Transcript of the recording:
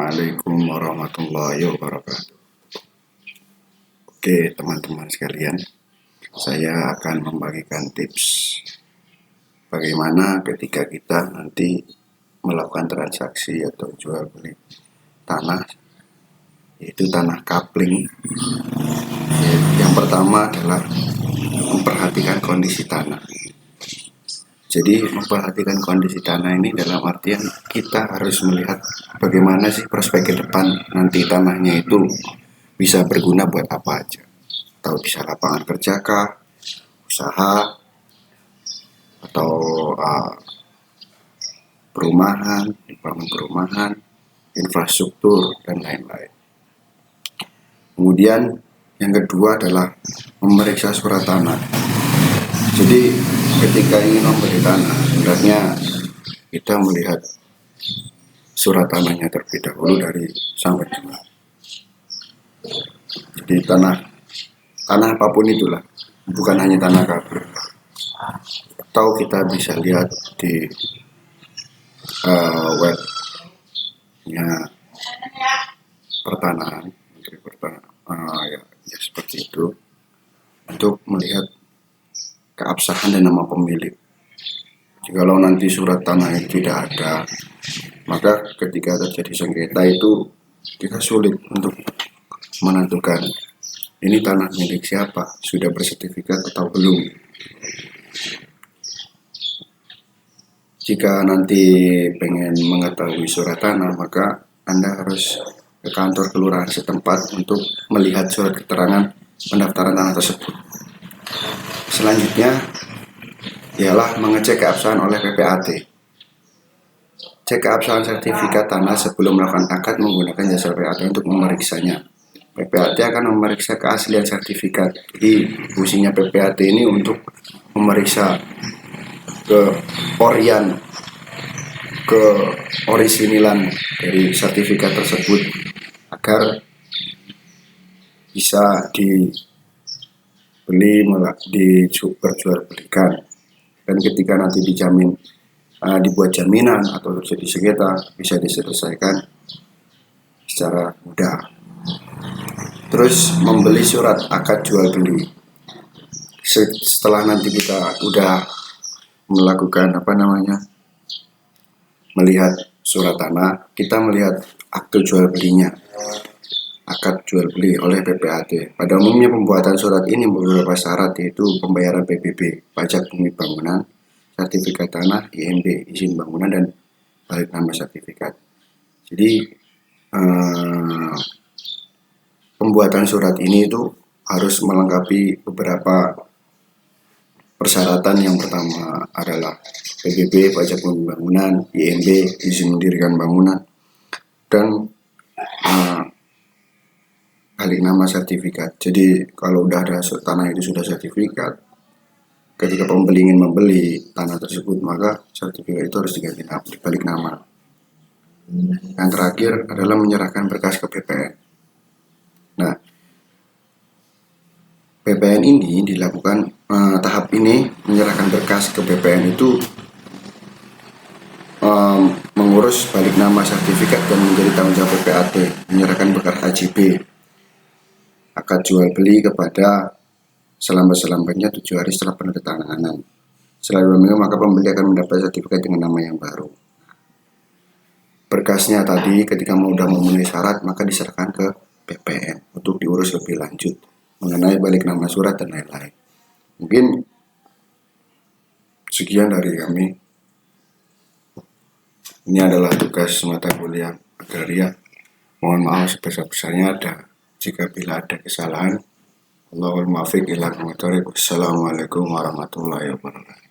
Assalamualaikum warahmatullahi wabarakatuh. Oke, teman-teman sekalian, saya akan membagikan tips bagaimana ketika kita nanti melakukan transaksi atau jual beli tanah, yaitu tanah kapling. Yang pertama adalah memperhatikan kondisi tanah. Jadi memperhatikan kondisi tanah ini dalam artian kita harus melihat bagaimana sih prospek ke depan nanti tanahnya itu bisa berguna buat apa aja. Atau bisa lapangan kerja kah, usaha, atau perumahan, dibangun perumahan, infrastruktur, dan lain-lain. Kemudian yang kedua adalah memeriksa surat tanah. Jadi ketika ingin membeli tanah, hendaknya kita melihat surat tanahnya terlebih dahulu dari sang penjual. Jadi tanah apapun itulah, bukan hanya tanah kapling. Atau kita bisa lihat di webnya pertanahan, Menteri Pertanahan, ya seperti itu, untuk melihat keabsahan dan nama pemilik. Jikalau nanti surat tanah itu tidak ada, maka ketika terjadi sengketa itu kita sulit untuk menentukan ini tanah milik siapa, sudah bersertifikat atau belum. Jika nanti pengen mengetahui surat tanah, maka Anda harus ke kantor kelurahan setempat untuk melihat surat keterangan pendaftaran tanah tersebut. Selanjutnya ialah mengecek keabsahan oleh PPAT. Cek keabsahan sertifikat tanah sebelum melakukan akad menggunakan jasa PPAT untuk memeriksanya. PPAT akan memeriksa keaslian sertifikat. Jadi fungsinya PPAT ini untuk memeriksa keorisinilan dari sertifikat tersebut agar bisa diperjualbelikan, dan ketika nanti dibuat jaminan atau terjadi sengketa bisa diselesaikan secara mudah. Terus membeli surat akad jual beli. Setelah nanti kita udah melakukan melihat surat tanah, kita melihat akte jual belinya, akad jual beli oleh PPAT. Pada umumnya pembuatan surat ini beberapa syarat, yaitu pembayaran PBB, pajak bumi bangunan, sertifikat tanah, IMB, izin bangunan, dan balik nama sertifikat. Jadi pembuatan surat ini itu harus melengkapi beberapa persyaratan. Yang pertama adalah PBB, pajak bumi bangunan, IMB, izin mendirikan bangunan, dan balik nama sertifikat. Jadi kalau udah ada tanah itu sudah sertifikat, ketika pembeli ingin membeli tanah tersebut, maka sertifikat itu harus diganti balik nama. Yang terakhir adalah menyerahkan berkas ke PPN. Nah, PPN ini dilakukan tahap ini, menyerahkan berkas ke PPN itu mengurus balik nama sertifikat dan menjadi tanggung jawab PPAT, menyerahkan berkas HJB, akad jual beli kepada selambat-lambatnya 7 hari setelah penandatanganan. Setelah 2 minggu maka pembeli akan mendapat sertifikat dengan nama yang baru. Berkasnya tadi ketika sudah memenuhi syarat maka diserahkan ke PPN untuk diurus lebih lanjut mengenai balik nama surat dan lain-lain. Mungkin sekian dari kami. Ini adalah tugas mata kuliah agraria. Mohon maaf sebesar-besarnya jika bila ada kesalahan. Allahul muwaffiq ila aqwamit thoriq. Wassalamualaikum warahmatullahi wabarakatuh.